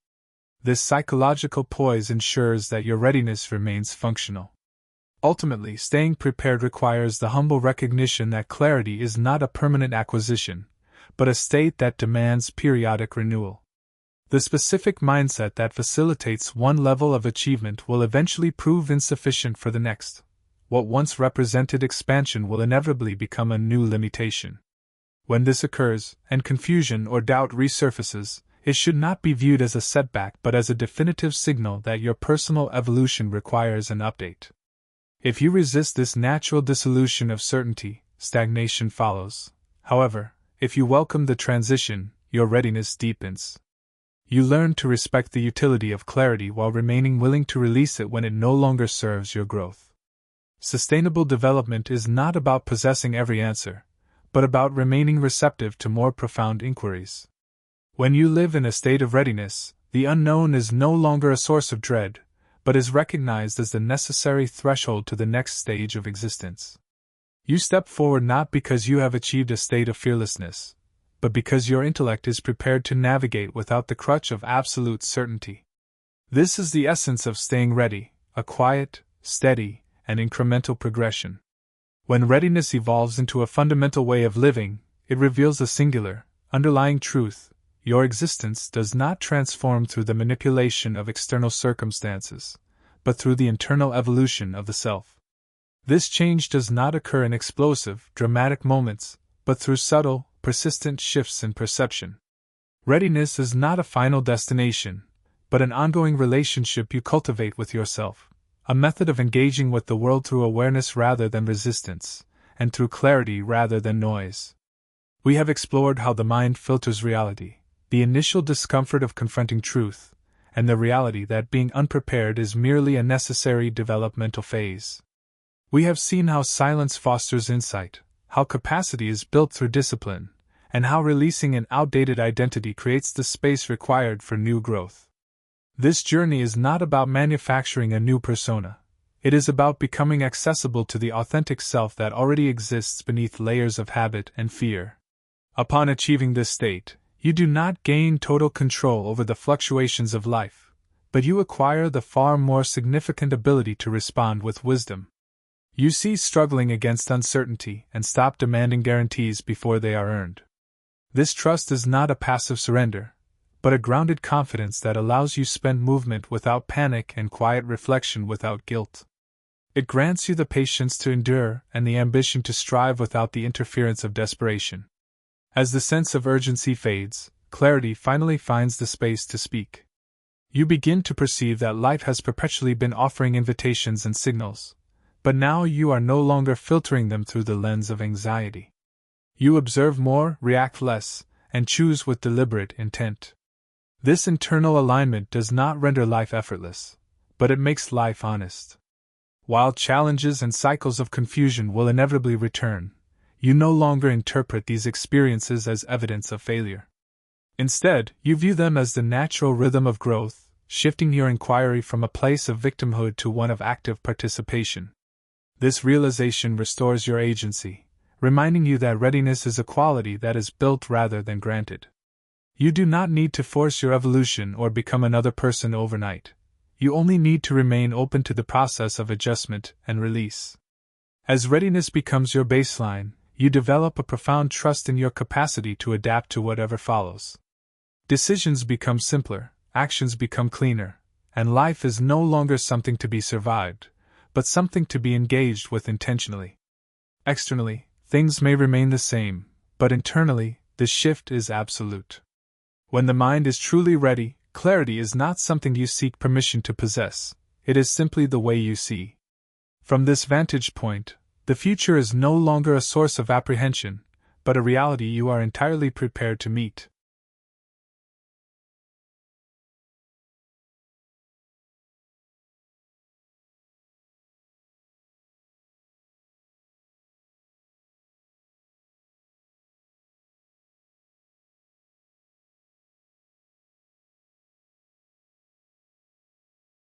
This psychological poise ensures that your readiness remains functional. Ultimately, staying prepared requires the humble recognition that clarity is not a permanent acquisition, but a state that demands periodic renewal. The specific mindset that facilitates one level of achievement will eventually prove insufficient for the next. What once represented expansion will inevitably become a new limitation. When this occurs, and confusion or doubt resurfaces, it should not be viewed as a setback but as a definitive signal that your personal evolution requires an update. If you resist this natural dissolution of certainty, stagnation follows. However, if you welcome the transition, your readiness deepens. You learn to respect the utility of clarity while remaining willing to release it when it no longer serves your growth. Sustainable development is not about possessing every answer, but about remaining receptive to more profound inquiries. When you live in a state of readiness, the unknown is no longer a source of dread, but is recognized as the necessary threshold to the next stage of existence. You step forward not because you have achieved a state of fearlessness, but because your intellect is prepared to navigate without the crutch of absolute certainty. This is the essence of staying ready, a quiet, steady, and incremental progression. When readiness evolves into a fundamental way of living, it reveals a singular, underlying truth: your existence does not transform through the manipulation of external circumstances, but through the internal evolution of the self. This change does not occur in explosive, dramatic moments, but through subtle, persistent shifts in perception. Readiness is not a final destination, but an ongoing relationship you cultivate with yourself, a method of engaging with the world through awareness rather than resistance, and through clarity rather than noise. We have explored how the mind filters reality, the initial discomfort of confronting truth, and the reality that being unprepared is merely a necessary developmental phase. We have seen how silence fosters insight, how capacity is built through discipline, and how releasing an outdated identity creates the space required for new growth. This journey is not about manufacturing a new persona. It is about becoming accessible to the authentic self that already exists beneath layers of habit and fear. Upon achieving this state, you do not gain total control over the fluctuations of life, but you acquire the far more significant ability to respond with wisdom. You cease struggling against uncertainty and stop demanding guarantees before they are earned. This trust is not a passive surrender, but a grounded confidence that allows you spend movement without panic and quiet reflection without guilt. It grants you the patience to endure and the ambition to strive without the interference of desperation. As the sense of urgency fades, clarity finally finds the space to speak. You begin to perceive that life has perpetually been offering invitations and signals, but now you are no longer filtering them through the lens of anxiety. You observe more, react less, and choose with deliberate intent. This internal alignment does not render life effortless, but it makes life honest. While challenges and cycles of confusion will inevitably return, you no longer interpret these experiences as evidence of failure. Instead, you view them as the natural rhythm of growth, shifting your inquiry from a place of victimhood to one of active participation. This realization restores your agency, reminding you that readiness is a quality that is built rather than granted. You do not need to force your evolution or become another person overnight. You only need to remain open to the process of adjustment and release. As readiness becomes your baseline, you develop a profound trust in your capacity to adapt to whatever follows. Decisions become simpler, actions become cleaner, and life is no longer something to be survived, but something to be engaged with intentionally. Externally, things may remain the same, but internally, the shift is absolute. When the mind is truly ready, clarity is not something you seek permission to possess, it is simply the way you see. From this vantage point, the future is no longer a source of apprehension, but a reality you are entirely prepared to meet.